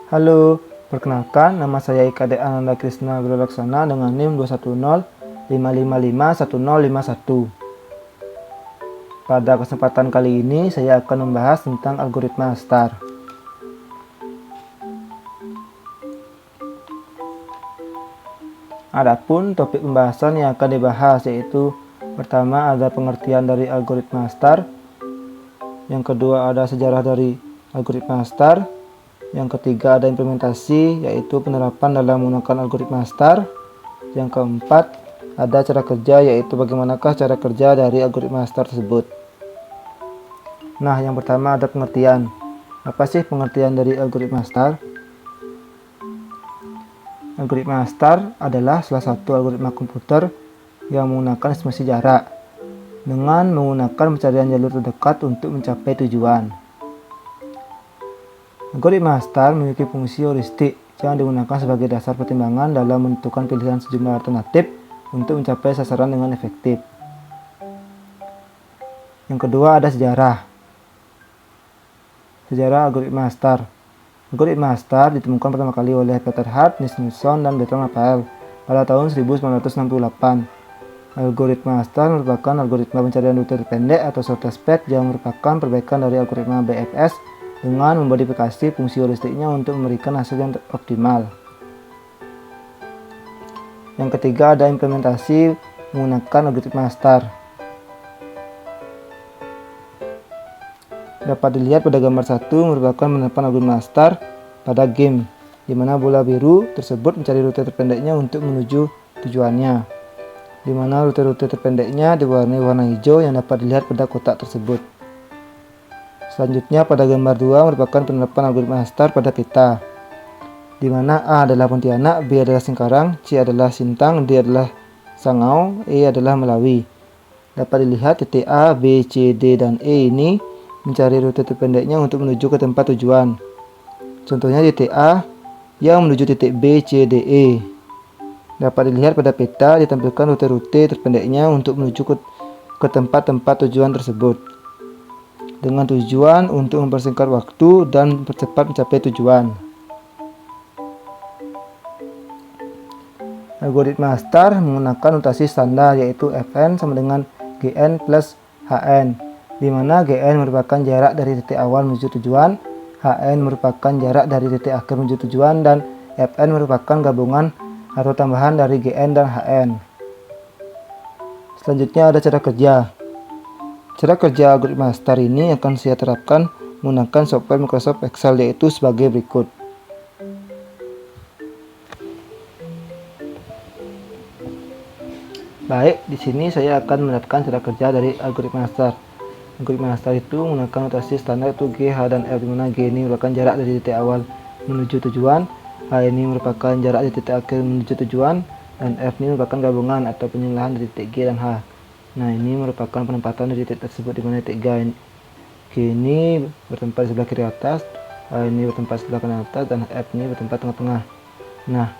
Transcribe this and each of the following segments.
Halo, perkenalkan nama saya Ika Ananda Krisna Wiralaksana dengan NIM 21055551051. Pada kesempatan kali ini saya akan membahas tentang algoritma STAR. Adapun topik pembahasan yang akan dibahas yaitu pertama ada pengertian dari algoritma STAR, yang kedua ada sejarah dari algoritma STAR, yang ketiga ada implementasi yaitu penerapan dalam menggunakan algoritma STAR, yang keempat ada cara kerja yaitu bagaimanakah cara kerja dari algoritma STAR tersebut. Nah, yang pertama ada pengertian. Apa sih pengertian dari algoritma STAR? Algoritma STAR adalah salah satu algoritma komputer yang menggunakan estimasi jarak dengan menggunakan pencarian jalur terdekat untuk mencapai tujuan. Algoritma STAR memiliki fungsi heuristik yang digunakan sebagai dasar pertimbangan dalam menentukan pilihan sejumlah alternatif untuk mencapai sasaran dengan efektif. Yang kedua ada sejarah. Sejarah algoritma STAR. Algoritma STAR ditemukan pertama kali oleh Peter Hart, Nilsson, dan Bertrand Raphael pada tahun 1968. Algoritma STAR merupakan algoritma pencarian rute terpendek atau shortest path yang merupakan perbaikan dari algoritma BFS dengan memodifikasi fungsi heuristiknya untuk memberikan hasil yang optimal. Yang ketiga ada implementasi menggunakan algoritma STAR. Dapat dilihat pada gambar 1 merupakan penerapan algoritma STAR pada game, di mana bola biru tersebut mencari rute terpendeknya untuk menuju tujuannya, di mana rute-rute terpendeknya diwarnai warna hijau yang dapat dilihat pada kotak tersebut. Selanjutnya pada gambar 2 merupakan penerapan algoritma STAR pada peta, di mana A adalah Pontianak, B adalah Singkarang, C adalah Sintang, D adalah Sangau, E adalah Melawi. Dapat dilihat titik A, B, C, D, dan E ini mencari rute terpendeknya untuk menuju ke tempat tujuan. Contohnya titik A yang menuju titik B, C, D, E. Dapat dilihat pada peta ditampilkan rute-rute terpendeknya untuk menuju ke tempat-tempat tujuan tersebut, dengan tujuan untuk mempersingkat waktu dan mempercepat mencapai tujuan. Algoritma STAR menggunakan notasi standar yaitu Fn sama dengan Gn plus Hn, di mana Gn merupakan jarak dari titik awal menuju tujuan, Hn merupakan jarak dari titik akhir menuju tujuan, dan Fn merupakan gabungan atau tambahan dari Gn dan Hn. Selanjutnya ada cara kerja. Cara kerja algoritma STAR ini akan saya terapkan menggunakan software Microsoft Excel yaitu sebagai berikut. Baik, di sini saya akan menerapkan cara kerja dari algoritma STAR. Algoritma STAR itu menggunakan notasi standar yaitu G, H, dan F, di mana G ini merupakan jarak dari titik awal menuju tujuan, H ini merupakan jarak dari titik akhir menuju tujuan, dan F ini merupakan gabungan atau penyembelahan dari titik G dan H. Nah, ini merupakan penempatan dari titik tersebut, di mana titik G ini bertempat di sebelah kiri atas, H ini bertempat sebelah kanan atas, dan F ini bertempat tengah-tengah. Nah,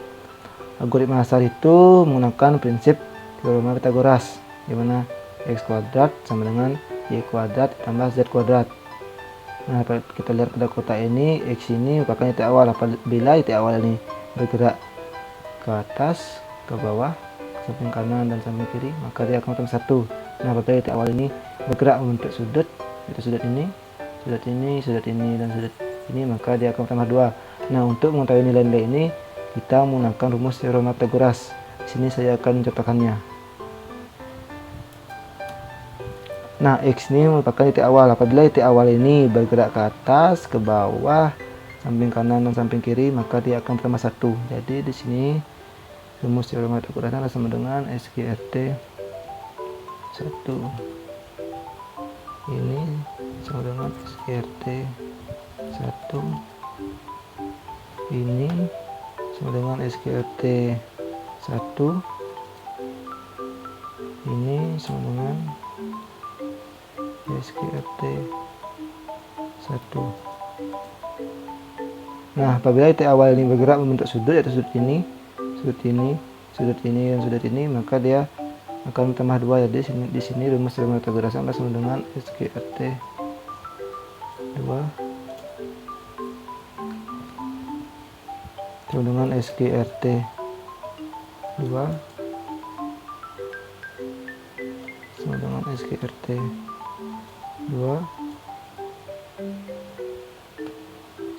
algoritma STAR itu menggunakan prinsip teorema Pythagoras, di mana x kuadrat sama dengan y kuadrat tambah z kuadrat. Nah, kita lihat pada kotak ini, x ini merupakan titik awal. Apabila titik awal ini bergerak ke atas, ke bawah, samping kanan dan samping kiri, maka dia akan bertambah 1. Nah, apabila titik awal ini bergerak membentuk sudut, yaitu sudut ini, sudut ini, sudut ini, dan sudut ini, maka dia akan bertambah 2. Nah, untuk mengetahui nilai-nilai ini, kita menggunakan rumus teorema Pythagoras. Di sini saya akan mencontohkannya. Nah, x ini merupakan titik awal. Apabila titik awal ini bergerak ke atas, ke bawah, samping kanan dan samping kiri, maka dia akan bertambah 1. Jadi di sini rumus teorema Pythagoras adalah sama dengan SGRT 1 ini sama dengan SGRT 1 ini sama dengan SGRT 1 ini sama dengan SGRT 1. Nah, apabila titik awal ini bergerak membentuk sudut, yaitu sudut ini, sudut ini, sudut ini, dan sudut ini, maka dia akan bertambah 2. Jadi di sini rumus teorema Pythagoras sama dengan SGRT 2 sama dengan SGRT 2 sama dengan SGRT 2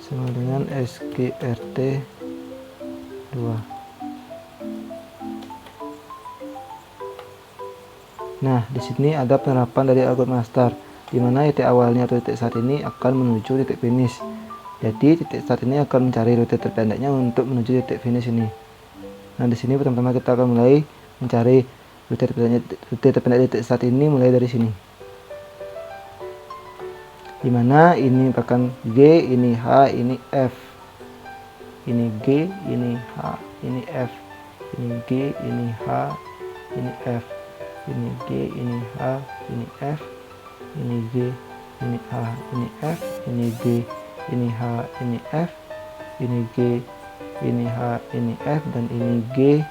sama dengan SGRT 2. Nah, di sini ada penerapan dari algoritma start, di mana titik awalnya atau titik start ini akan menuju titik finish. Jadi titik start ini akan mencari rute terpendeknya untuk menuju titik finish ini. Nah, di sini pertama-tama kita akan mulai mencari rute terpendek titik start ini mulai dari sini. Dimana ini merupakan G, ini H, ini F. Ini G, ini H, ini F. Ini G, ini H, ini F. Ini G, ini H, ini F. Ini G, ini H, ini F. Ini G, ini H, ini F. Ini G, ini H, ini F. Dan ini G,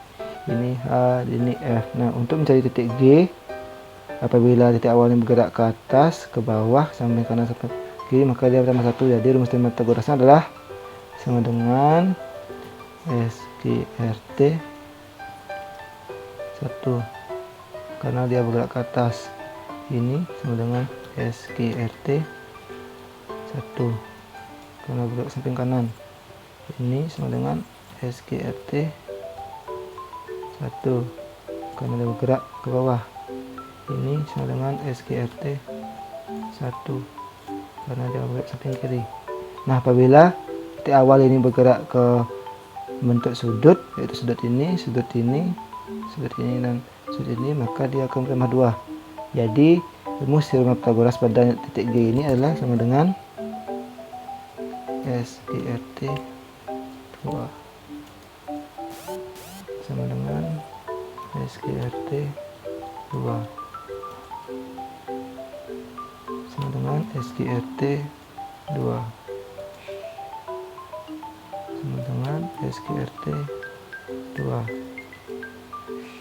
ini H, ini F. Nah, untuk mencari titik G, apabila titik awalnya bergerak ke atas, ke bawah, sampai kanan sampai kiri, maka dia tambah 1. Jadi rumus teorema Pythagorasnya adalah sama dengan SGRT 1, karena dia bergerak ke atas. Ini sama dengan SGRT 1 karena bergerak samping kanan. Ini sama dengan SGRT 1 karena dia bergerak ke bawah. Ini sama dengan SGRT 1 karena dia bergerak samping kiri. Nah, apabila titik awal ini bergerak ke bentuk sudut, yaitu sudut ini, dan sudut ini, maka dia akan bertambah 2. Jadi rumus teorema Pythagoras pada titik G ini adalah sama dengan SGRT 2 sama dengan SGRT 2 sama dengan SGRT 2 sama dengan SGRT 2.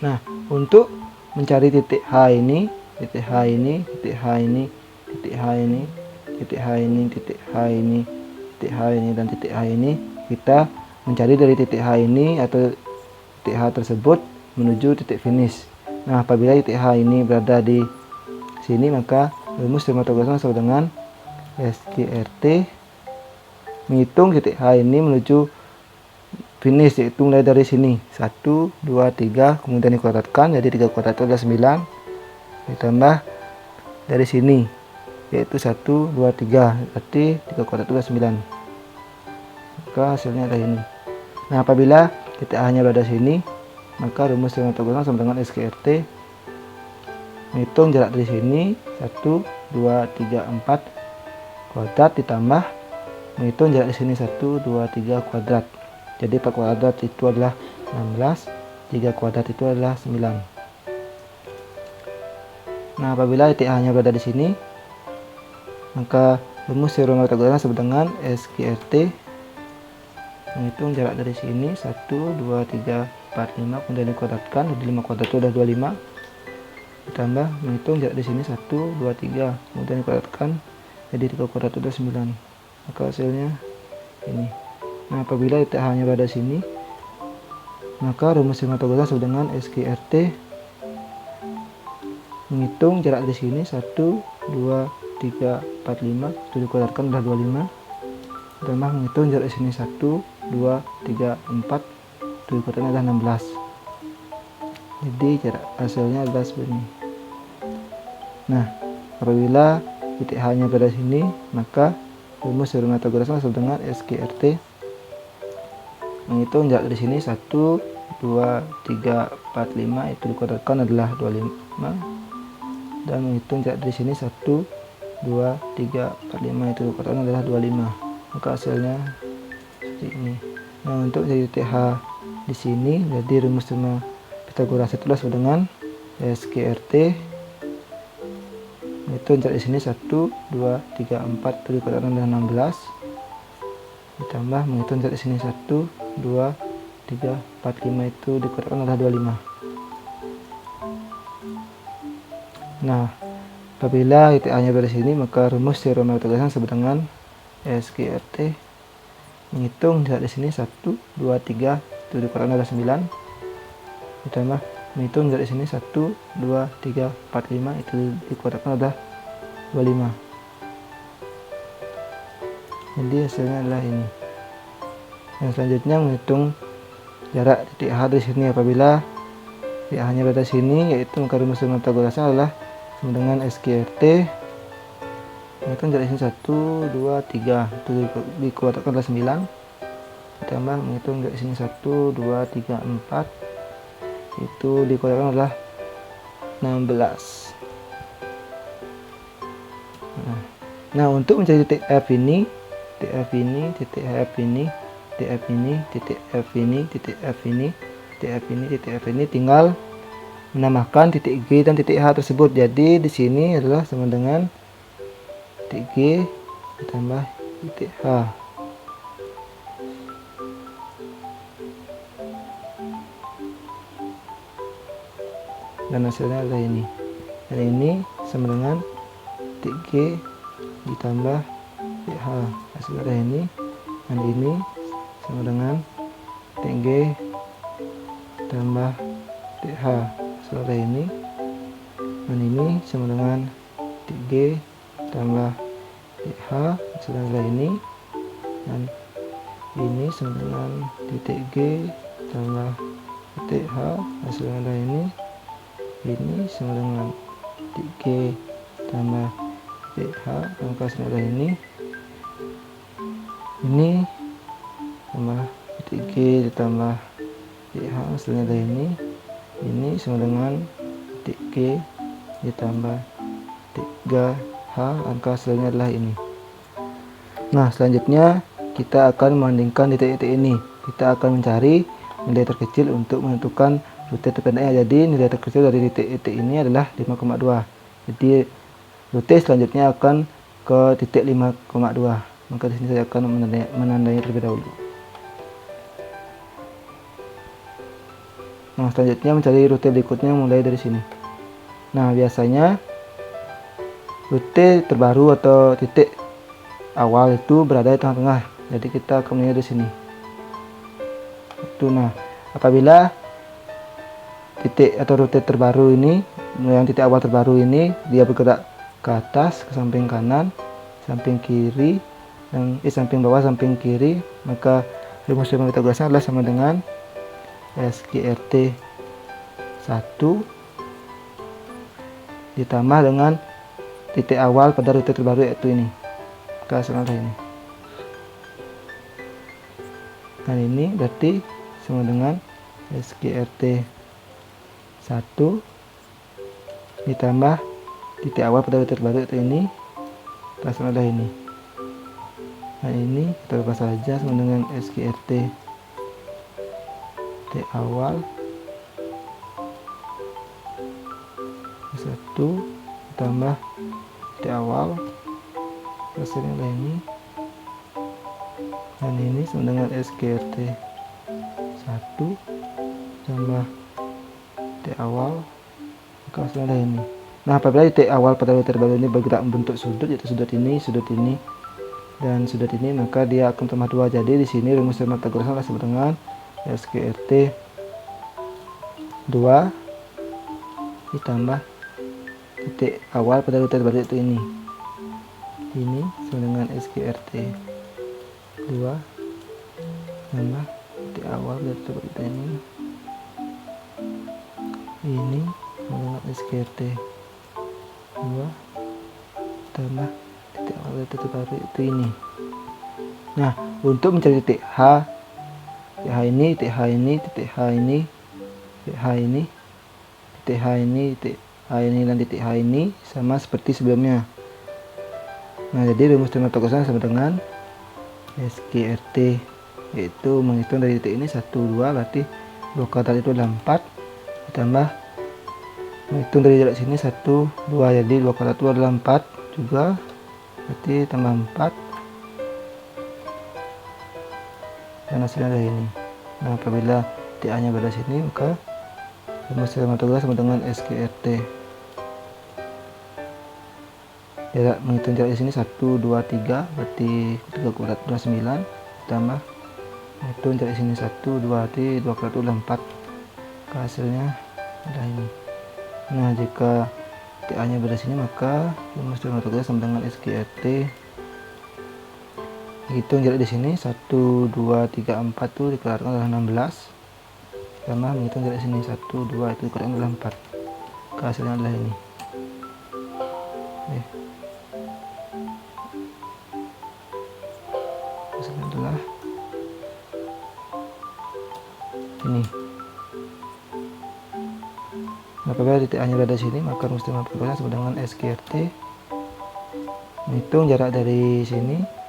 Nah, untuk mencari titik H ini, titik H ini, titik H ini, titik H ini, titik H ini, titik H ini, titik H ini, dan titik H ini, kita mencari dari titik H ini atau titik H tersebut menuju titik finish. Nah, apabila titik H ini berada di sini, maka rumus teorema Pythagoras sama dengan SGRT menghitung titik H ini menuju finish, yaitu mulai dari sini 1, 2, 3, kemudian dikuadratkan, jadi 3 kuadrat itu adalah 9, ditambah dari sini yaitu 1, 2, 3, berarti 3 kuadrat itu adalah 9, maka hasilnya adalah ini. Nah, apabila titik H nya berada sini, maka rumus teorema Pythagoras sama dengan SGRT menghitung jarak dari sini 1, 2, 3, 4 kuadrat ditambah menghitung jarak di sini 1, 2, 3 kuadrat. Jadi 4 kuadrat itu adalah 16, 3 kuadrat itu adalah 9. Nah, apabila titik H nya berada di sini, maka rumus teorema Pythagoras sama dengan SGRT menghitung jarak dari sini 1, 2, 3, 4, 5, kemudian dikuadratkan, jadi 5 kuadrat itu adalah 25, ditambah menghitung jarak di sini 1, 2, 3, kemudian dikuadratkan, jadi 3 kuadrat itu adalah 9, maka hasilnya ini. Nah, apabila titik H nya berada sini, maka rumus teorema Pythagoras sama dengan SGRT menghitung jarak dari sini 1, 2, 3, 4, 5, itu dikuadratkan adalah 25, ditambah menghitung jarak dari sini 1, 2, 3, 4, itu dikuadratkan adalah 16. Jadi jarak hasilnya adalah seperti ini. Nah, apabila titik H nya berada sini, maka rumus teorema Pythagoras sama dengan SGRT menghitung jarak dari sini 1, 2, 3, 4, 5, itu dikuadratkan adalah 25, dan menghitung jarak dari sini 1, 2, 3, 4, 5, itu dikuadratkan adalah 25, maka hasilnya seperti ini. Nah, untuk jadi titik H di sini, jadi rumus teorema Pythagoras itu sama dengan SGRT menghitung jarak di sini 1, 2, 3, 4, itu dikuadratkan adalah 16, ditambah menghitung jarak di sini 1, 2, 3, 4, 5, itu dikuadratkan adalah 25. Nah, apabila titik A nya berada di sini, maka rumus teorema Pythagoras sama dengan SGRT menghitung jarak di sini 1, 2, 3, itu dikurangi adalah 9, ditambah menghitung jarak di sini 1, 2, 3, 4, 5, itu dikurangi adalah 25. Jadi hasilnya adalah ini. Yang selanjutnya menghitung jarak titik H dari sini. Apabila titik H nya berada di sini, yaitu maka rumus dengan Pythagoras adalah sama dengan SQRT. Menghitung jarak di sini 1, 2, 3, itu dikuadratkan adalah 9, ditambah menghitung jarak di sini 1, 2, 3, 4, itu dikuadratkan adalah 16. Nah, untuk mencari titik F ini, titik F ini, titik F ini, titik F ini, titik F ini, titik F ini, titik F ini, titik F ini, tinggal menambahkan titik G dan titik H tersebut. Jadi di sini adalah sama dengan titik G ditambah titik H. Dan hasilnya adalah ini. Dan ini sama dengan titik G ditambah titik H. Hasilnya adalah ini. Dan ini sama dengan titik G tambah titik H. Hasilnya adalah ini. Dan ini sama dengan titik G tambah titik H. Hasilnya adalah ini. Dan ini sama dengan titik G tambah titik H. Hasilnya adalah ini. Ini sama dengan titik G tambah titik H, maka hasilnya adalah ini. Ini tambah titik G ditambah titik H, hasilnya adalah ini. Ini sama dengan titik G ditambah titik H, angka hasilnya adalah ini. Nah, selanjutnya kita akan membandingkan titik-titik ini. Kita akan mencari nilai terkecil untuk menentukan rute terpendeknya. Jadi nilai terkecil dari titik-titik ini adalah 5,2. Jadi rute selanjutnya akan ke titik 5,2. Maka di sini saya akan menandainya terlebih dahulu. Nah, selanjutnya mencari rute berikutnya mulai dari sini. Nah, biasanya rute terbaru atau titik awal itu berada di tengah-tengah. Jadi kita akan mulai dari sini. Itu. Nah, apabila titik atau rute terbaru ini, yang titik awal terbaru ini dia bergerak ke atas, ke samping kanan, samping kiri, dan samping bawah, samping kiri, maka rumus teorema Pythagoras adalah sama dengan SQRT 1 ditambah dengan titik awal pada rute terbaru, yaitu ini. Maka hasilnya adalah ini. Dan ini berarti sama dengan SQRT 1 ditambah titik awal pada rute terbaru, yaitu ini. Hasilnya adalah ini. Dan ini kita ubah saja sama dengan SQRT titik awal 1 ditambah titik awal, hasilnya adalah ini. Dan ini sama dengan SQRT 1 tambah titik awal, maka hasilnya adalah ini. Nah, apabila titik awal pada rute terbaru ini bergerak membentuk sudut, yaitu sudut ini, dan sudut ini, maka dia akan tambah 2. Jadi di sini rumus teorema Pythagoras adalah sama dengan SQRT 2 ditambah titik awal pada rute terbaru, itu ini. Ini sama dengan SQRT 2 tambah titik awal pada rute terbaru, itu ini. Ini sama dengan SQRT 2 tambah titik awal rute terbaru, itu ini. Nah, untuk mencari titik H, titik H ini, titik H ini, titik H ini, titik H ini, titik H ini, titik H ini, dan titik H ini sama seperti sebelumnya. Nah, jadi rumus teorema Pythagoras sama dengan SQRT, yaitu menghitung dari titik ini 1, 2, berarti 2 kuadrat itu adalah 4, ditambah menghitung dari jarak sini 1, 2, jadi 2 kuadrat itu adalah 4 juga, berarti tambah 4, dan hasilnya adalah ini. Nah, apabila titik A nya berada sini, maka rumus teorema Pythagoras sama dengan SQRT. Jarak menghitung jarak di sini 1, 2, 3, berarti 3 kuadrat adalah 9, ditambah itu dari sini 1 2 t 2 kali 2 4, hasilnya adalah ini. Nah jika TA nya berada sini maka rumus teorema autoklaf sama dengan SGRT. Hitung jarak di sini 1 2 3 4 tuh dikeluarkan adalah 16, karena menghitung jarak di sini 1 2 itu dikeluarkan adalah 4, hasilnya adalah ini. Hasilnya adalah ini. Apabila titik A nya berada di sini maka rumus teorema autoklaf sama dengan SGRT. Menghitung jarak dari sini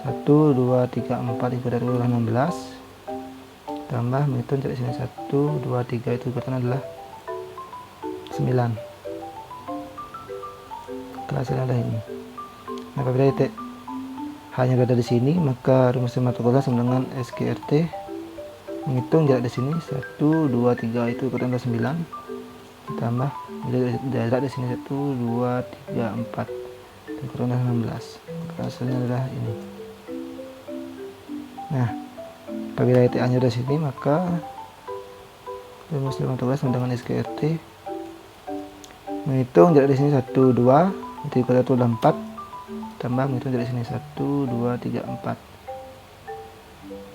1 2 3 4 dikurangi adalah 16, tambah menghitung jarak sini 1 2 3 itu dikurangi adalah 9, hasilnya adalah ini. Nah, apabila titik hanya berada di sini maka rumus teorema autoklaf sama dengan SGRT. Menghitung jarak di sini 1 2 3 itu dikurangi adalah 9, ditambah jarak di sini 1 2 3 4 dikurangi adalah 16, hasilnya adalah ini. Nah, apabila TA nya dari sini maka rumus teorema autoklaf sama dengan SGRT. Menghitung jarak di sini 1 2 itu dikurangi adalah 4, tambah menghitung jarak di sini 1 2 3 4,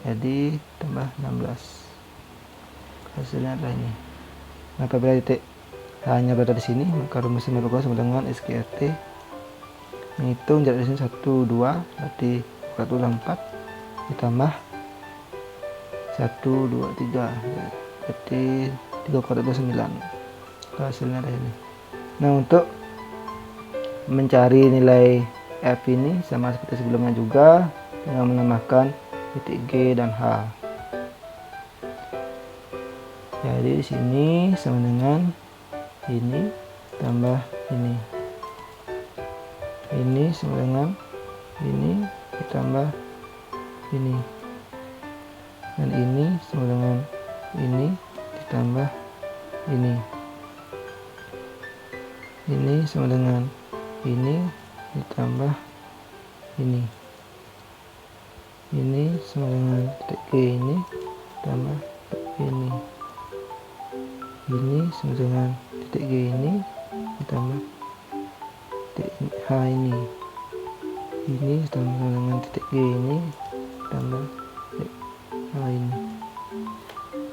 jadi tambah 16, hasilnya adalah ini. Nah, apabila titik hanya berada di sini maka rumus teorema autoklaf sama dengan SGRT. Menghitung jarak di sini 1 2 berarti dikurangi adalah 4, ditambah 1 2 3 berarti 3 kuadrat 9, hasilnya ada ini. Nah, untuk mencari nilai F ini sama seperti sebelumnya juga dengan menambahkan titik G dan H. Jadi di sini sama dengan ini tambah ini sama dengan ini ditambah ini, dan ini sama dengan ini ditambah ini sama dengan ini ditambah ini sama dengan titik G ini ditambah ini sama dengan titik G ini ditambah titik H ini sama dengan titik G ini tambah ini.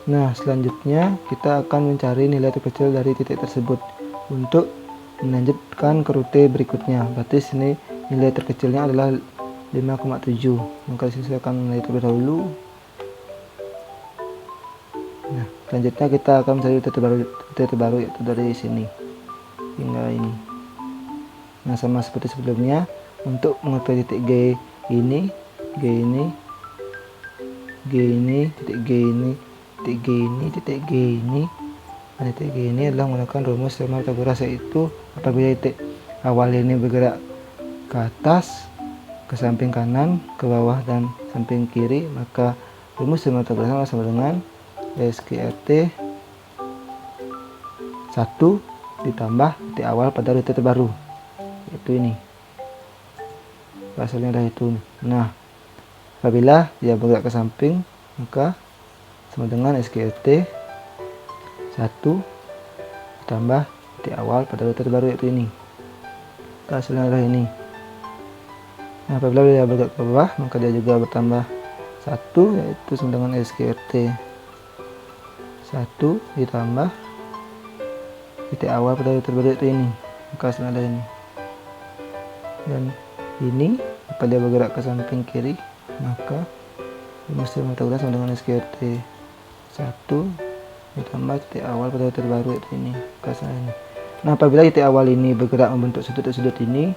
Nah, selanjutnya kita akan mencari nilai terkecil dari titik tersebut untuk melanjutkan ke rute berikutnya. Berarti sini nilai terkecilnya adalah 5,7. Maka disini saya akan menilai terlebih dahulu. Nah, selanjutnya kita akan mencari rute terbaru yaitu dari sini hingga ini. Nah, sama seperti sebelumnya, untuk mengetahui titik G ini, titik G ini, titik G ini, dan titik G ini adalah menggunakan rumus teorema Pythagoras, yaitu apabila titik awal ini bergerak ke atas, ke samping kanan, ke bawah, dan samping kiri, maka rumus teorema Pythagoras sama dengan SGRT 1 ditambah titik awal pada rute terbaru, yaitu ini. Hasilnya adalah itu. Nah, apabila dia bergerak ke samping maka sama dengan SGRT 1 ditambah titik awal pada rute terbaru, yaitu ini. Hasilnya adalah ini. Nah, apabila dia bergerak ke bawah maka dia juga bertambah 1, yaitu sama dengan SGRT 1 ditambah titik awal pada rute terbaru, yaitu ini. Maka hasilnya adalah ini. Dan ini apabila dia bergerak ke samping kiri maka rumus teorema Pythagoras sama dengan SGRT 1 ditambah titik awal pada rute terbaru, yaitu ini. Ini. Nah, apabila titik awal ini bergerak membentuk sudut ini,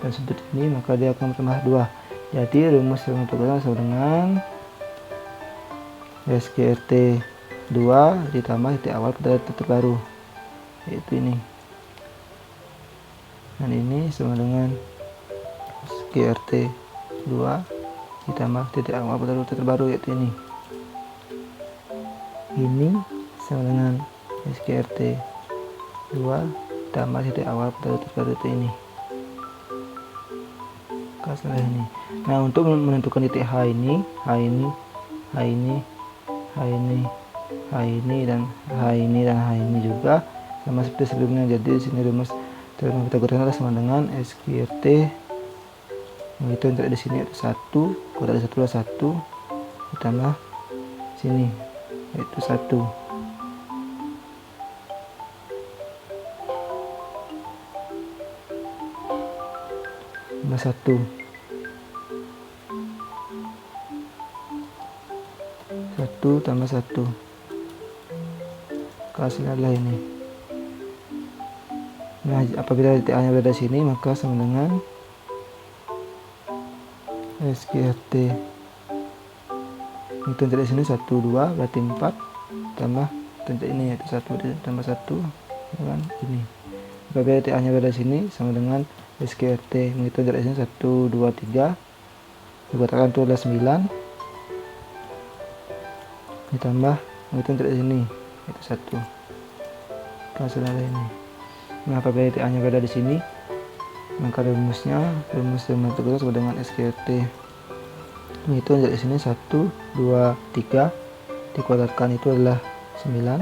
dan sudut ini, maka dia akan bertambah 2. Jadi rumus teorema Pythagoras sama dengan SGRT 2 ditambah titik awal pada rute terbaru, yaitu ini. Dan ini sama dengan SGRT 2 ditambah titik awal pada rute terbaru, yaitu ini. Ini sama dengan SGRT 2 ditambah titik awal pada rute terbaru, yaitu ini. setelah ini. Nah, untuk menentukan titik H ini, H ini, H ini, H ini, H ini, dan H ini, dan H ini juga sama seperti sebelumnya. Jadi di sini rumus teorema Pythagoras adalah sama dengan SQRT itu untuk di sini yaitu 1, kalau ada 1 adalah 1 ditambah sini yaitu 1 tambah 1 tambah 1 hasilnya adalah ini. Nah, apabila titik A nya berada di sini maka sama dengan SQRT itu untuk di sini 1 2 berarti 4 tambah untuk ini yaitu 1 tambah 1 dengan ini. Apabila titik A nya berada di sini sama dengan SQRT menghitung dari sini 1 2 3 dikatakan itu adalah 9 ditambah menghitung dari sini yaitu 1 hasilnya adalah ini. Nah, apabila titik A nya berada di sini maka rumus teorema Pythagoras sama dengan SQRT menghitung dari sini 1 2 3 dikuadratkan itu adalah 9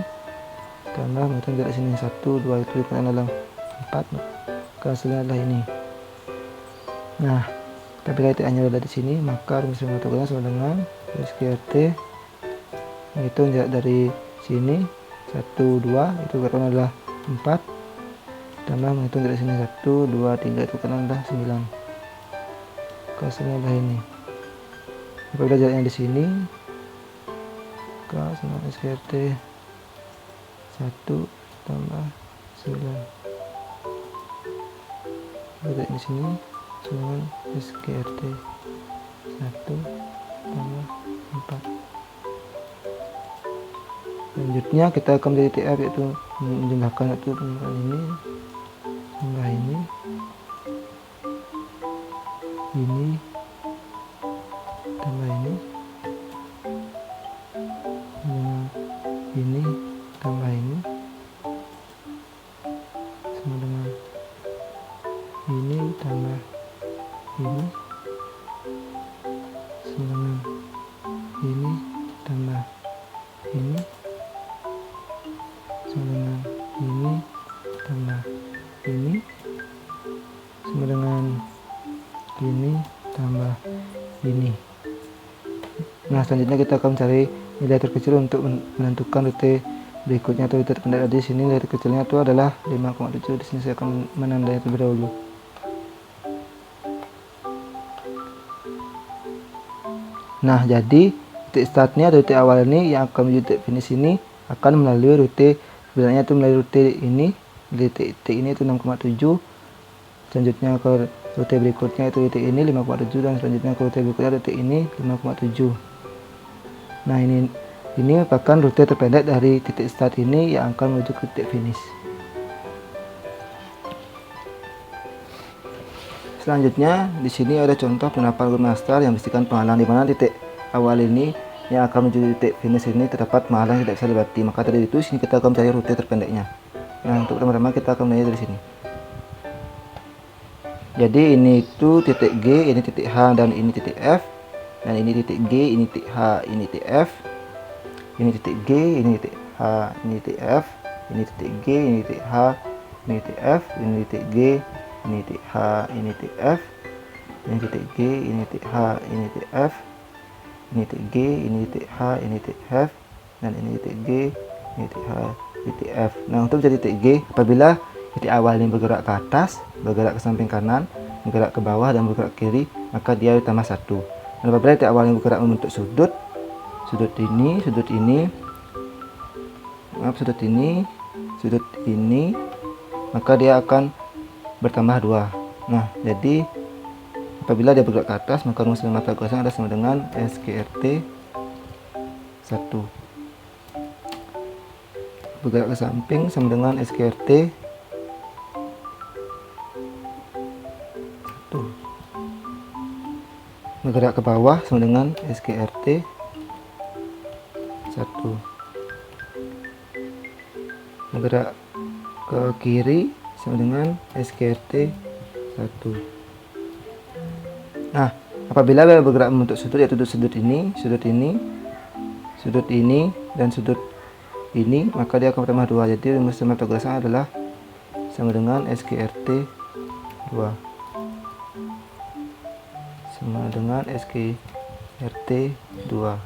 tambah menghitung dari sini 1 2 itu dikuadratkan adalah 4 hasilnya adalah ini. Nah, apabila titik A nya berada di sini maka rumus teorema Pythagoras sama dengan SQRT menghitung jarak dari sini 1 2 itu dikuadratkan adalah 4 tambah menghitung dari sini 1 2 3 itu kan adalah 9 hasilnya adalah ini. Apabila jaraknya di sini K sama SQRT 1 tambah 9 jarak di sini sama SQRT 1 tambah 4. Selanjutnya kita akan menjadi titik F yaitu menjumlahkan itu ini tambah ini tambah ini tambah ini sama dengan ini tambah ini sama dengan ini tambah ini sama dengan ini tambah ini sama dengan ini tambah ini. Nah, selanjutnya kita akan mencari nilai terkecil untuk menentukan rute berikutnya atau rute terpendek. Di sini nilai terkecilnya itu adalah 5,7. Di sini saya akan menandai terlebih dahulu. Nah, jadi titik startnya atau titik awal ini yang akan menuju titik finish ini akan melalui rute sebenarnya itu melalui rute ini di titik ini itu 6,7, selanjutnya ke rute berikutnya itu titik ini 5,7 dan selanjutnya ke rute berikutnya titik ini 5,7. Nah, ini merupakan rute terpendek dari titik start ini yang akan menuju ke titik finish. Selanjutnya di sini ada contoh penerapan algoritma Nastar yang bisikan penghalang di mana titik awal ini yang akan menuju titik finish ini terdapat penghalang tidak bisa dilewati. Maka dari itu sini kita akan mencari rute terpendeknya. Nah, untuk pertama-tama kita akan mulai dari sini. Jadi ini itu titik G, ini titik H, dan ini titik F. Dan ini titik G, ini titik H, ini titik F. Ini titik G, ini titik H, ini titik F. Ini titik G, ini titik H, ini titik F. Ini titik G, ini titik H, ini titik F. Ini titik G, ini titik H, ini titik F. Ini titik G, ini titik H, ini titik F. Dan ini titik G, ini titik H, titik F. Nah, untuk menjadi titik G, apabila titik awal ini bergerak ke atas, bergerak ke samping kanan, bergerak ke bawah, dan bergerak ke kiri, maka dia ditambah 1. Dan apabila titik awal ini bergerak membentuk sudut ini, sudut ini, maka dia akan bertambah 2. Nah, jadi apabila dia bergerak ke atas, maka rumus teorema Pythagoras adalah sama dengan SQRT 1. Bergerak ke samping sama dengan SQRT 1. Bergerak ke bawah sama dengan SQRT 1. Bergerak ke kiri sama dengan SQRT 1. Nah, apabila bergerak membentuk sudut, yaitu sudut ini, dan sudut ini, maka dia akan bertambah 2. Jadi rumus sum Pythagoras adalah sama dengan SGRT 2. Sama dengan SGRT 2.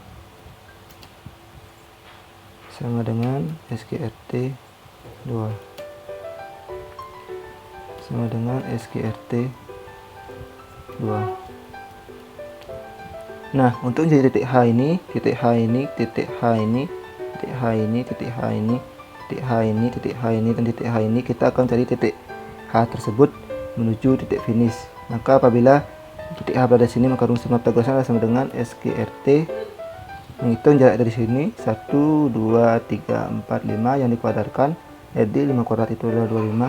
Sama dengan SGRT 2. Sama dengan SGRT 2. Nah, untuk menjadi titik H ini, titik H ini, titik H ini, titik H ini, titik H ini, titik H ini, titik H ini, dan titik H ini, kita akan cari titik H tersebut menuju titik finish. Maka apabila titik H berada di sini, maka rumus Pythagoras adalah sama dengan SGRT. Menghitung jarak dari sini 1, 2, 3, 4, 5 yang dikuadratkan, jadi 5 kuadrat itu adalah 25,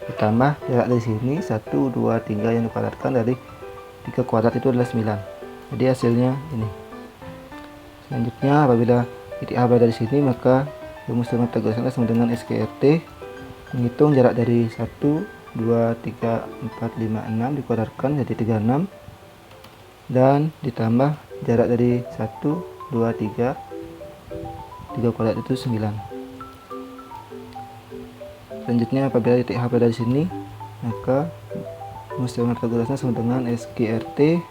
ditambah jarak dari sini 1, 2, 3 yang dikuadratkan, dari 3 kuadrat itu adalah 9. Jadi hasilnya ini. Selanjutnya apabila titik H berada di sini, maka rumus Pythagoras sama dengan SGRT. Menghitung jarak dari 1, 2, 3, 4, 5, 6 dikuadratkan jadi 36, dan ditambah jarak dari 1, 2, 3 kuadrat itu 9. Selanjutnya apabila titik H berada di sini, maka rumus Pythagoras sama dengan SGRT.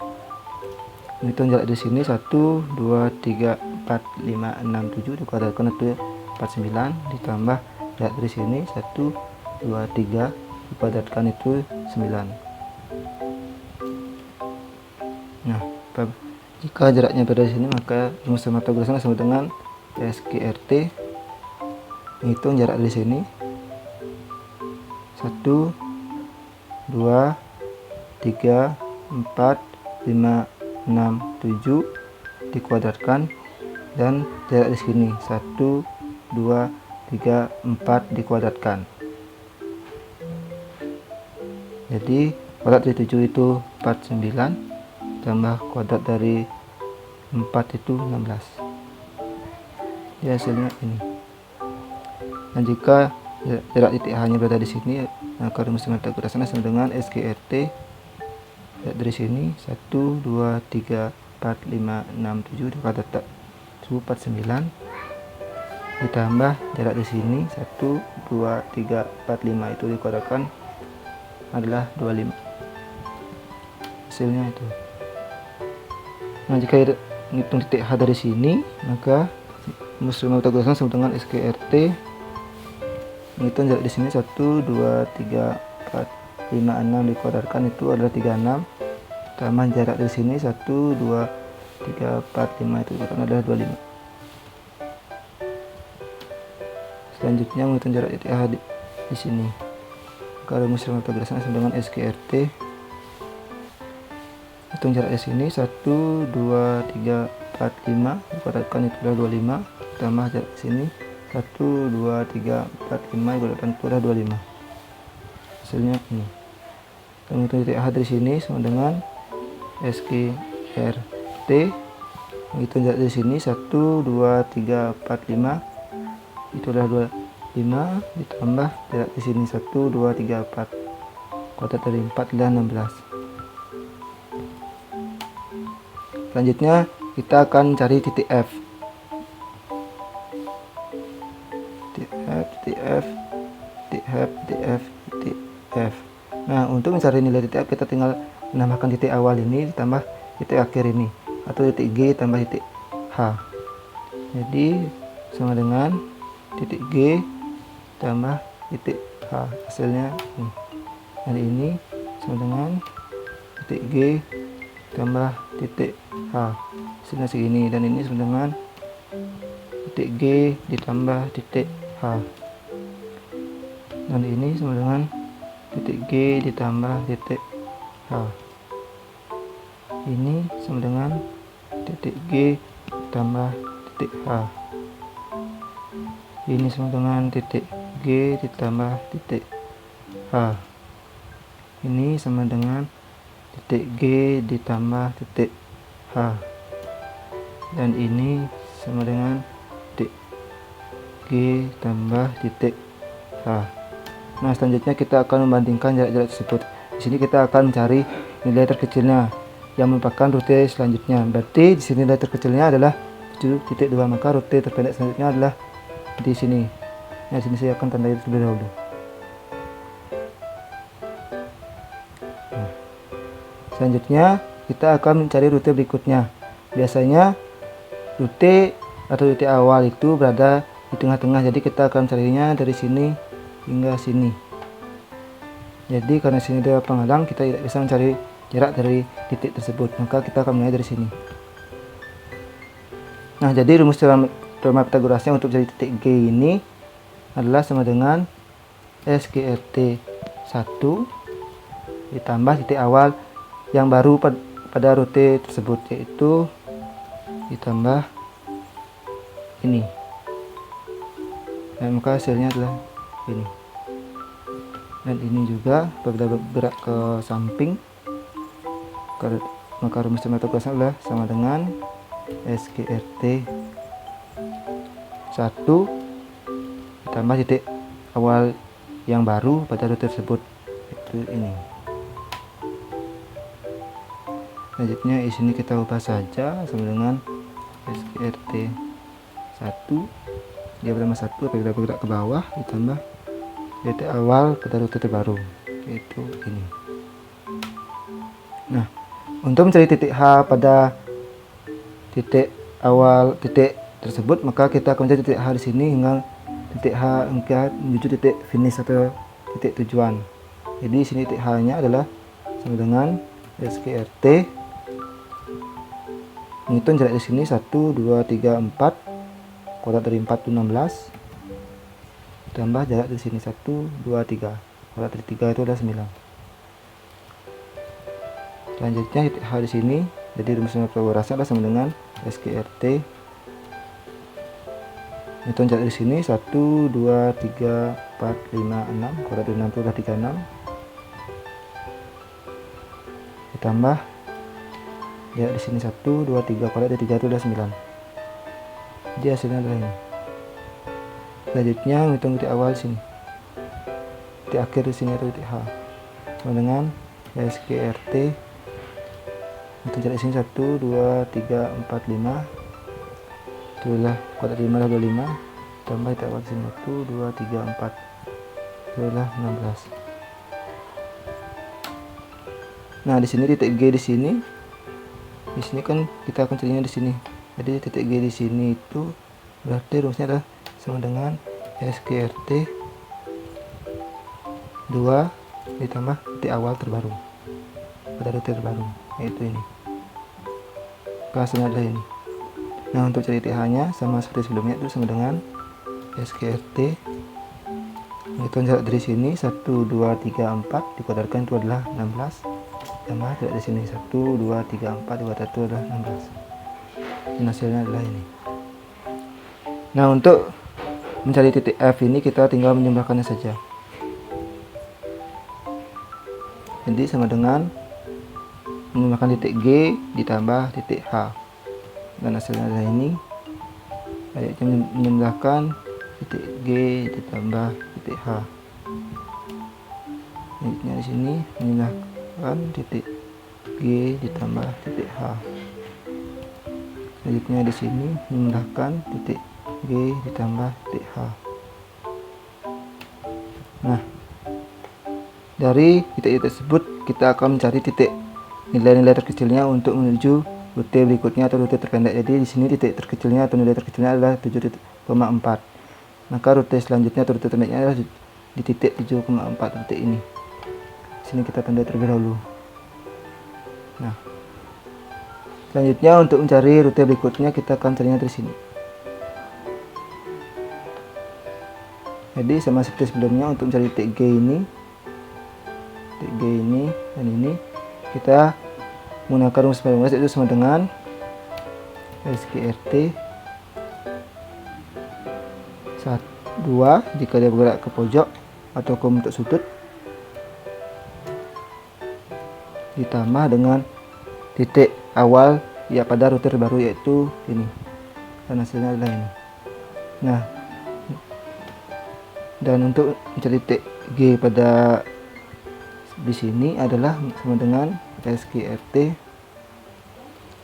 Menghitung jarak di sini 1, 2, 3, 4, 5, 6, 7 dikuadratkan itu 49, ditambah jarak dari sini 1, 2, 3 dikuadratkan itu 9. Nah, jika jaraknya berada di sini, maka rumus Pythagoras sama dengan SGRT. Menghitung jarak dari sini 1, 2, 3, 4, 5, 6, 7 dikuadratkan, dan jarak di sini 1, 2, 3, 4 dikuadratkan. Jadi kuadrat dari 7 itu 49, tambah kuadrat dari 4 itu 16. Jadi hasilnya ini. Dan jika jarak titik H nya berada di sini, maka rumus Pythagoras sama dengan SGRT. Dari sini 1, 2, 3, 4, 5, 6, 7 dikuadratkan 49, ditambah jarak di sini 1, 2, 3, 4, 5 itu dikuadratkan adalah 25. Hasilnya itu. Nah, jika menghitung titik H dari sini, maka rumus Pythagoras sama dengan SGRT. Menghitung jarak di sini 1, 2, 3, 4, 5, 6 dikuadratkan itu adalah 36, tambah jarak dari sini 1, 2, 3, 4, 5 itu adalah 25. Selanjutnya menghitung jarak titik H di sini, maka rumus Pythagoras sama dengan SGRT. Hitung jarak di sini 1, 2, 3, 4, 5 dikuadratkan itu adalah 25, tambah jarak di sini 1, 2, 3, 4, 5 dikuadratkan itu adalah 25. Hasilnya ini. Menghitung titik H dari sini sama dengan SGRT. Menghitung jarak dari sini 1, 2, 3, 4, 5 itu adalah 25, ditambah jarak di sini 1, 2, 3, 4, kuadrat dari 4 adalah 16. Selanjutnya kita akan cari titik F. Titik F, titik F, titik F, titik F, titik F. Nah, untuk mencari nilai titik F, kita tinggal menambahkan titik awal ini ditambah titik akhir ini, atau titik G tambah titik H. Jadi sama dengan titik G tambah titik H. Hasilnya ini. Dan ini sama dengan titik G tambah titik H. Hasilnya segini. Dan ini sama dengan titik G ditambah titik H. Dan ini sama dengan titik G ditambah titik H. Ini sama dengan titik G ditambah titik H. Ini sama dengan titik G ditambah titik H. Ini sama dengan titik G ditambah titik H. Dan ini sama dengan titik G tambah titik H. Nah, selanjutnya kita akan membandingkan jarak-jarak tersebut. Di sini kita akan mencari nilai terkecilnya. yang merupakan rute selanjutnya. Berarti di sini nilai terkecilnya adalah 7.2, maka rute terpendek selanjutnya adalah di sini. Nah, sini saya akan tandai terlebih dahulu. Selanjutnya kita akan mencari rute berikutnya. Biasanya rute atau rute awal itu berada di tengah-tengah, jadi kita akan carinya dari sini hingga sini. Jadi karena sini ada penghalang, kita tidak bisa mencari jarak dari titik tersebut, maka kita akan mulai dari sini. Nah, jadi rumus teorema Pythagorasnya untuk mencari titik G ini adalah sama dengan SGRT 1 ditambah titik awal yang baru pada rute tersebut, yaitu ditambah ini. Nah, maka hasilnya adalah ini. Dan ini juga apabila bergerak ke samping, maka rumus teorema Pythagorasnya adalah sama dengan SGRT 1 ditambah titik awal yang baru pada rute tersebut, itu ini. Selanjutnya di sini kita ubah saja sama dengan SGRT 1 dia bernama 1 apabila bergerak ke bawah ditambah titik awal pada rute terbaru, yaitu ini. Nah, untuk mencari titik H pada titik awal titik tersebut, maka kita akan mencari titik H di sini hingga titik H menuju titik finish atau titik tujuan. Jadi di sini titik H-nya adalah sama dengan SGRT. Menghitung jarak di sini 1 2 3 4, kuadrat dari 4 itu 16. Tambah jarak di sini 1 2 3, kuadrat dari 3 itu adalah 9. Selanjutnya titik H di sini, jadi rumus Pythagorasnya adalah sama dengan SGRT. Hitung jarak di sini 1 2 3 4 5 6, kuadrat dari 6 itu adalah 36. Ditambah jarak di sini 1 2 3, kuadrat dari 3 itu adalah 9. Jadi hasilnya adalah ini. Selanjutnya menghitung titik awal sini, titik akhir di sini atau titik H, sama dengan SGRT. Hitung jarak di sini 1 2 3 4 5, itu adalah kuadrat 5 adalah 25, tambah titik awal di sini 1 2 3 4, itu adalah 16. Nah, di sini titik G di sini kan kita akan carinya di sini. Jadi titik G di sini itu berarti rumusnya adalah sama dengan SGRT 2 ditambah titik awal terbaru pada rute terbaru, yaitu ini. Hasilnya adalah ini. Nah, untuk cari titik H-nya sama seperti sebelumnya, itu sama dengan SGRT. Menghitung jarak dari sini 1 2 3 4 dikuadratkan itu adalah 16. Tambah jarak di sini 1 2 3 4 dikuadratkan itu adalah 16. Dan hasilnya adalah ini. Nah, untuk mencari titik F ini kita tinggal menjumlahkannya saja. Jadi sama dengan menjumlahkan titik G ditambah titik H, dan hasilnya adalah ini. Ayatnya menjumlahkan titik G ditambah titik H. Selanjutnya di sini menjumlahkan titik G ditambah titik H. Selanjutnya di sini menjumlahkan titik G ditambah titik H. Nah, dari titik tersebut kita akan mencari titik nilai-nilai terkecilnya untuk menuju rute berikutnya atau rute terpendek. Jadi di sini titik terkecilnya atau nilai terkecilnya adalah 7,4. Maka rute selanjutnya atau rute terpendeknya adalah di titik 7,4 titik ini. Di sini kita tanda terlebih dahulu. Nah, selanjutnya untuk mencari rute berikutnya kita akan carinya dari sini. Jadi sama seperti sebelumnya, untuk mencari titik G ini dan ini kita menggunakan rumus Pythagoras, yaitu sama dengan SGRT 2 jika dia bergerak ke pojok atau ke bentuk sudut, ditambah dengan titik awal ya pada rute terbaru, yaitu ini, dan hasilnya adalah ini. Nah, dan untuk mencari titik G pada di sini adalah sama dengan SGRT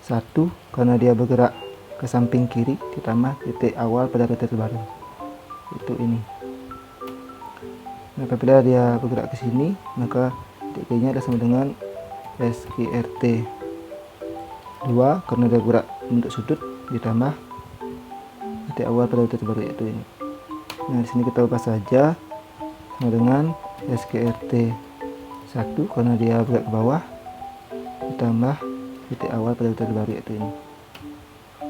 1 karena dia bergerak ke samping kiri ditambah titik awal pada rute terbaru, itu ini. Nah, apabila dia bergerak ke sini, maka titik G nya adalah sama dengan SGRT 2 karena dia bergerak bentuk sudut ditambah titik awal pada rute terbaru, yaitu ini. Nah, di sini kita ubah saja sama dengan SGRT 1 karena dia bergerak ke bawah ditambah titik awal pada rute terbaru, yaitu ini.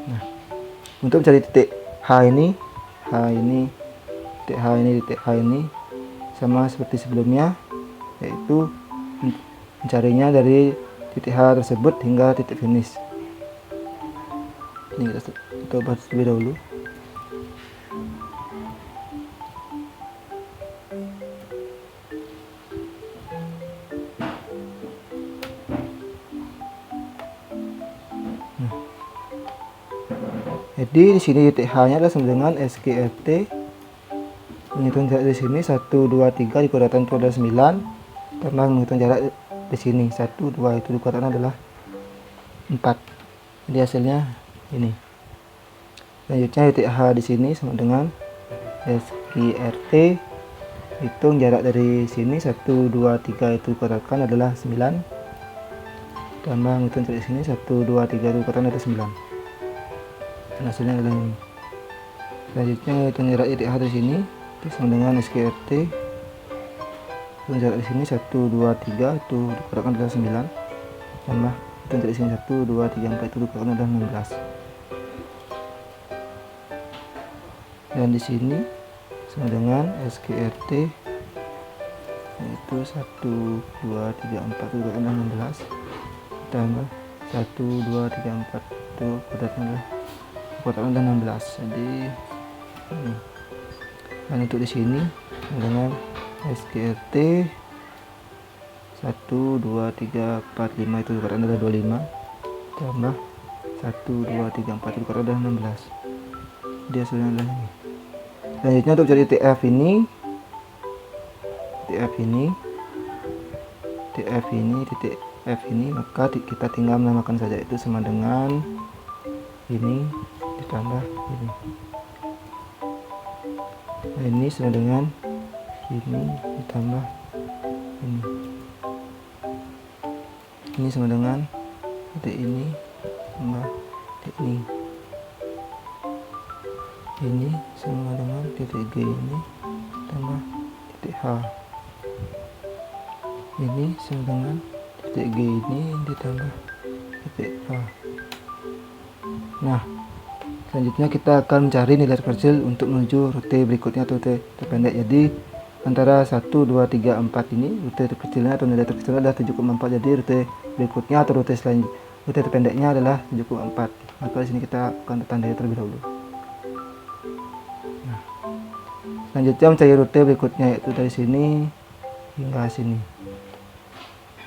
Nah, untuk mencari titik H ini, titik H ini sama seperti sebelumnya, yaitu mencarinya dari titik H tersebut hingga titik finish. Ini kita ubah terlebih dahulu. Jadi di sini titik H-nya adalah sama dengan SGRT. Menghitung jarak di sini 1 2 3 dikurangkan itu adalah 9. Karena menghitung jarak di sini 1 2 itu dikurangkan adalah 4. Jadi hasilnya ini. Selanjutnya titik H di sini sama dengan SGRT. Hitung jarak dari sini 1 2 3 itu dikurangkan adalah 9. Tambah menghitung jarak di sini 1 2 3 itu dikurangkan adalah 9. Dan hasilnya adalah ini. Selanjutnya hitung jarak titik H di sini itu sama dengan SGRT. Hitung jarak di sini 1 2 3 itu dikurangkan adalah 9. Tambah hitung jarak di sini 1 2 3 4 itu dikurangkan adalah 16. Dan di sini sama dengan SGRT yaitu 1 2 3 4 itu dikurangkan adalah 16. Tambah 1 2 3 4 itu kuadratnya adalah 16. Jadi ini. Dan untuk di sini dengan SGRT 1 2 3 4 5 itu ukuran adalah 25 tambah 1 2 3 4 itu ukuran adalah 16. Dia hasilnya adalah ini. Selanjutnya untuk cari TF ini, titik F ini maka kita tinggal menamakan saja, itu sama dengan ini ditambah ini. Nah, ini sama dengan ini ditambah ini. Ini sama dengan titik ini tambah titik ini. Ini sama dengan titik G ini tambah titik H. Ini sama dengan titik G ini ditambah titik H. Nah, selanjutnya kita akan mencari nilai terkecil untuk menuju rute berikutnya atau rute terpendek. Jadi antara 1 2 3 4 ini rute terkecilnya atau nilai terkecilnya adalah 7,4. Jadi rute berikutnya atau rute terpendeknya adalah 7,4. Maka di sini kita akan tandai terlebih dahulu. Nah, selanjutnya mencari rute berikutnya yaitu dari sini hingga sini.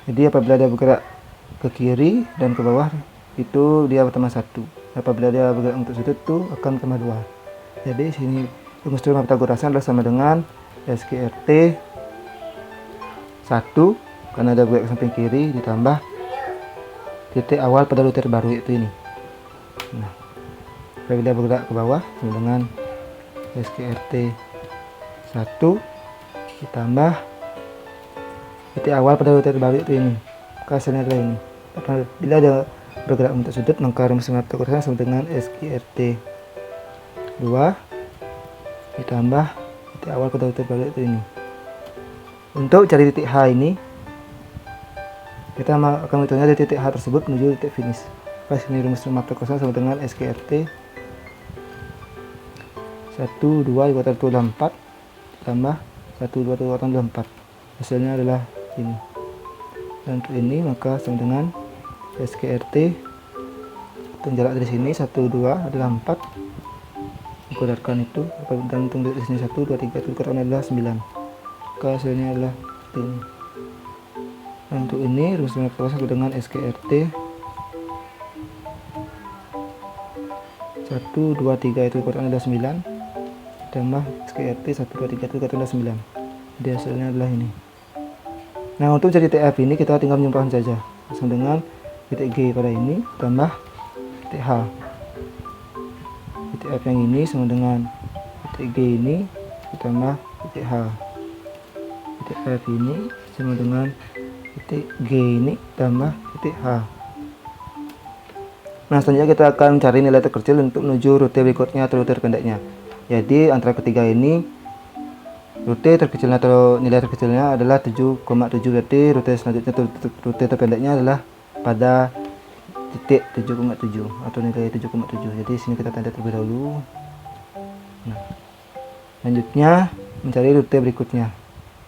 Jadi apabila dia bergerak ke kiri dan ke bawah itu dia bertambah 1. Apabila dia bergerak untuk sudut itu akan tambah 2. Jadi sini rumus teorema Pythagoras adalah sama dengan SGRT 1 karena dia bergerak ke samping kiri ditambah titik awal pada rute terbaru, yaitu ini. Nah, apabila bergerak ke bawah sama dengan SGRT 1 ditambah titik awal pada rute terbaru, itu ini. Maka hasilnya adalah ini. Bila dia bergerak untuk sudut maka rumus Pythagoras sama dengan SGRT 2 ditambah titik awal pada rute terbaru, itu ini. Untuk cari titik H ini kita akan menghitungnya dari titik H tersebut menuju titik finish. Pas ini rumus Pythagoras sama dengan SGRT 1 2 dikuatkan 4 tambah 1 2 dikuatkan 4. Hasilnya adalah ini. Dan untuk ini maka sama dengan SGRT hitung jarak dari sini 1 2 adalah 4 dikuadratkan itu, dan hitung dari sini 1 2 3 itu dikuadratkan adalah 9. Maka hasilnya adalah ini. Dan untuk ini rumus Pythagoras sama dengan SGRT 1 2 3 itu dikuadratkan adalah 9 tambah SGRT 1 2 3 itu dikuadratkan adalah 9. Jadi hasilnya adalah ini. Nah, untuk cari TF ini kita tinggal menyimpulkan saja sama dengan titik G pada ini tambah titik H. Titik F yang ini sama dengan titik G ini ditambah titik H. Titik F ini sama dengan titik G ini tambah titik H. Nah, selanjutnya kita akan cari nilai terkecil untuk menuju rute berikutnya atau rute terpendeknya. Jadi antara ketiga ini rute terkecilnya atau nilai terkecilnya adalah 7,7, berarti rute selanjutnya atau rute terpendeknya adalah pada titik 7,7 atau nilai 7,7. Jadi sini kita tanda terlebih dahulu. Nah, selanjutnya mencari rute berikutnya,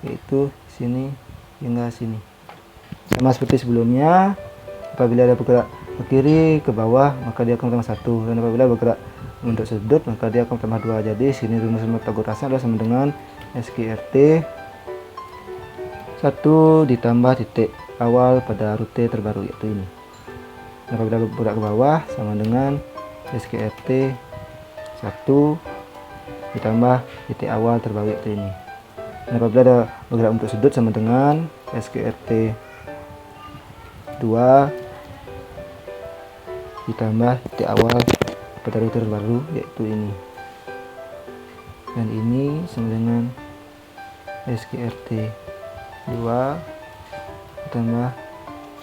yaitu sini hingga sini. Sama seperti sebelumnya, apabila ada bergerak ke kiri ke bawah maka dia akan bertambah 1, dan apabila bergerak untuk sudut maka dia akan bertambah 2. Jadi sini rumus Pythagorasnya adalah sama dengan SQRT 1 ditambah titik awal pada rute terbaru, yaitu ini. Dan apabila bergerak ke bawah sama dengan SQRT 1 ditambah titik awal terbaru, yaitu ini. Dan apabila ada bergerak untuk sudut sama dengan SQRT 2 ditambah titik awal pada rute terbaru, yaitu ini. Dan ini sama dengan SQRT 2 ditambah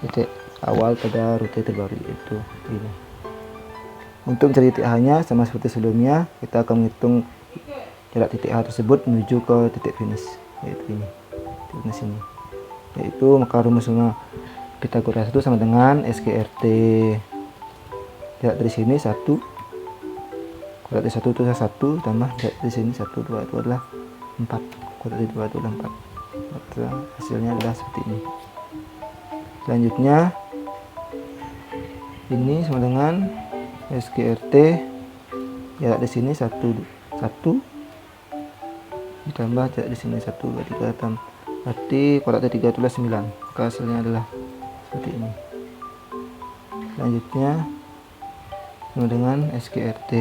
titik awal pada rute terbaru, yaitu ini. Untuk mencari titik H nya sama seperti sebelumnya, kita akan menghitung jarak titik H tersebut menuju ke titik finish, yaitu ini, titik finish ini. Yaitu maka rumus Pythagoras itu sama dengan SQRT jarak dari sini 1, kuadrat dari 1 itu 1 tambah jarak dari sini 1, 2 itu adalah 4, kuadrat dari 2 itu adalah 4. Maka hasilnya adalah seperti ini. Selanjutnya ini sama dengan SQRT jarak di sini 1 ditambah jarak di sini 1, 2, 3 tambah, berarti kuadrat dari 3 itu adalah 9. Maka hasilnya adalah seperti ini. Selanjutnya sama dengan SQRT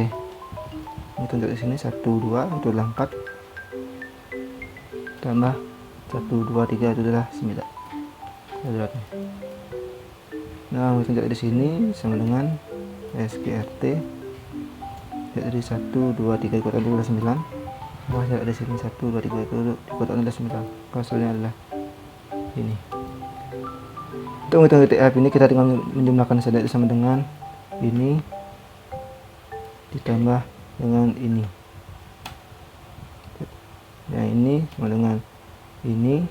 ini tunjuk di sini 1, 2 itu adalah 4 tambah 1, 2, 3 itu adalah 9 kuadratnya. Nah, tunjuk di sini sama dengan SQRT dari 1, 2, 3 kuadrat itu adalah 9. Wah, jarak di sini 1, 2, 3 itu kuadratnya adalah 9. Hasilnya adalah ini. Untuk menghitung titik F ini kita tinggal menjumlahkan saja, sama dengan ini ditambah dengan ini. Nah, ini sama dengan ini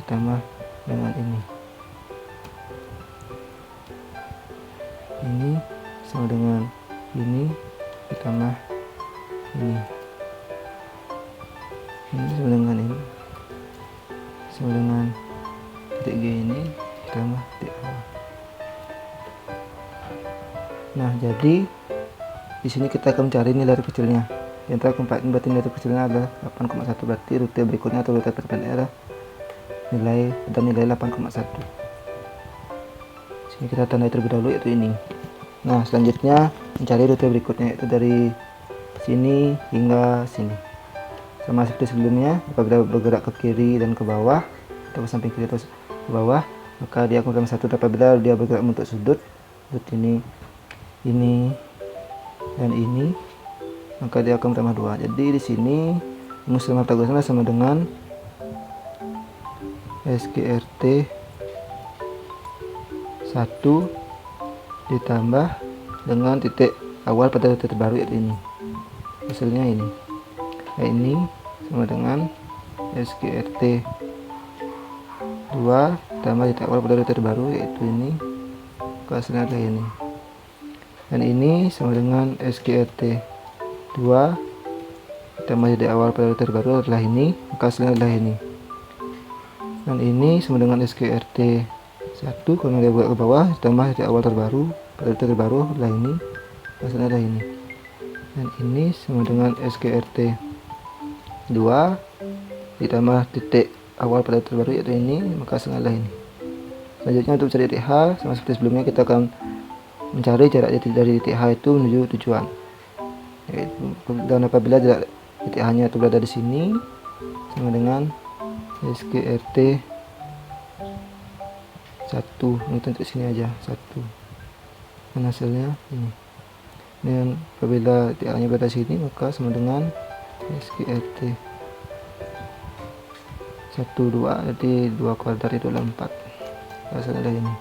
ditambah dengan ini. Ini sama dengan ini ditambah ini. Ini sama dengan ini, sama dengan titik G ini ditambah titik A. Nah, jadi di sini kita akan mencari nilai terkecilnya. Di antara keempat ini berarti nilai terkecilnya adalah 8,1, berarti rute berikutnya atau rute terpendek adalah nilai 8,1. Sini kita tandai terlebih dahulu, yaitu ini. Nah, selanjutnya mencari rute berikutnya, yaitu dari sini hingga sini. Sama seperti sebelumnya, apabila bergerak ke kiri dan ke bawah atau ke samping kiri atau ke bawah, maka dia akan bertambah 1. Apabila dia bergerak untuk sudut ini dan ini, maka dia akan bertambah 2. Jadi di sini rumus Pythagoras sama dengan SQRT 1 ditambah dengan titik awal pada rute terbaru, yaitu ini. Hasilnya ini. Nah, ini sama dengan SQRT 2 tambah titik awal pada rute terbaru, yaitu ini. Hasilnya adalah ini. Dan ini sama dengan SQRT 2 tambah titik awal pada rute terbaru adalah ini. Maka hasilnya adalah ini. Dan ini sama dengan SQRT 1 karena dia bergerak ke bawah ditambah titik awal terbaru pada rute terbaru adalah ini. Hasilnya adalah ini. Dan ini sama dengan SQRT 2 ditambah titik awal pada rute terbaru, yaitu ini. Maka hasilnya adalah ini. Selanjutnya untuk mencari titik H, sama seperti sebelumnya, kita akan mencari jarak dari titik H itu menuju tujuan. Dan apabila jarak titik H nya itu berada di sini, sama dengan SQRT 1, ini untuk sini aja 1. dan hasilnya ini. Dan apabila titik A nya berada sini, maka sama dengan SQRT 12, jadi 2 kuadrat itu adalah 4. Hasilnya adalah ini.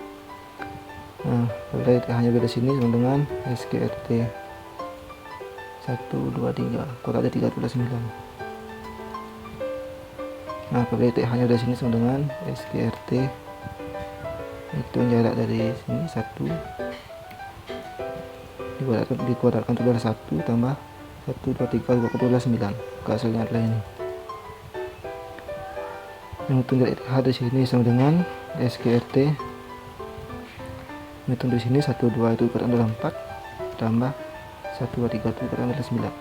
Nah, apabila titik A nya berada sini, sama dengan SQRT 1, 2, 3, kuadratnya 3 itu adalah 9. Nah, apabila titik H nya berada sini, sama dengan SQRT, itu jarak dari sini 1 dikuadratkan itu adalah 1 tambah 1, 2, 3 itu adalah 9. Hasilnya adalah ini. Yang hitung jarak H di sini sama dengan SQRT, hitung di sini 1, 2 itu ukuran adalah 4 tambah 1, 2, 3 itu ukuran adalah 9.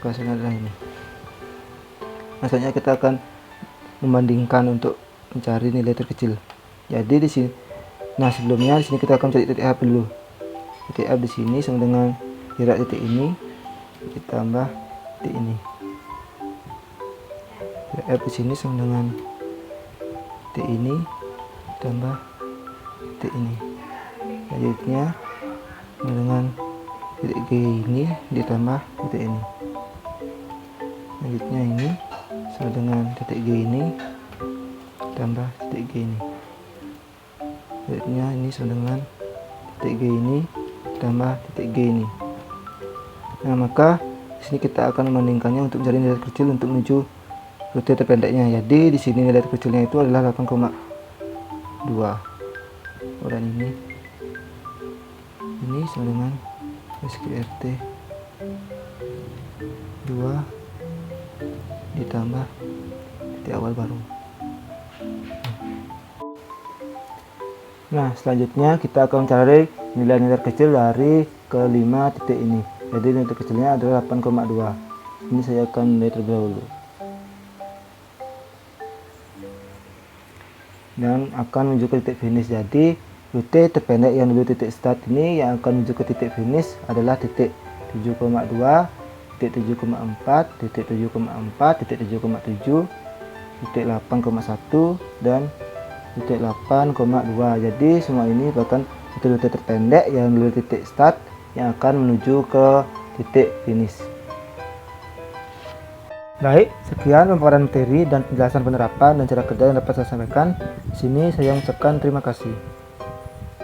Hasilnya adalah ini. Maksudnya kita akan membandingkan untuk mencari nilai terkecil. Jadi di sini, nah sebelumnya di sini kita akan cari titik F dulu. Titik F di sini sama dengan jarak titik ini ditambah titik ini. Titik F di sini sama dengan titik ini tambah titik ini. Selanjutnya sama dengan titik G ini ditambah titik ini. Selanjutnya ini sama dengan titik G ini tambah titik G ini. Selanjutnya ini sama dengan titik G ini tambah titik G ini. Nah, maka di sini kita akan membandingkannya untuk mencari nilai terkecil untuk menuju rute terpendeknya. Jadi di sini nilai terkecilnya itu adalah 8,2. Dan ini sama dengan SQRT 2 ditambah titik awal baru. Nah, selanjutnya kita akan mencari nilai-nilai terkecil dari kelima titik ini. Jadi nilai terkecilnya adalah 8,2. Ini saya akan nilai terlebih dahulu. Dan akan menuju ke titik finish. Jadi rute terpendek yang dulu titik start ini yang akan menuju ke titik finish adalah titik 7,2, titik 7,4, titik 7,4, titik 7,7, titik 8,1 dan titik 8,2. Jadi semua ini merupakan rute terpendek yang dulu titik start yang akan menuju ke titik finish. Baik, sekian pemaparan materi dan penjelasan penerapan dan cara kerja yang dapat saya sampaikan. Di sini saya mengucapkan terima kasih.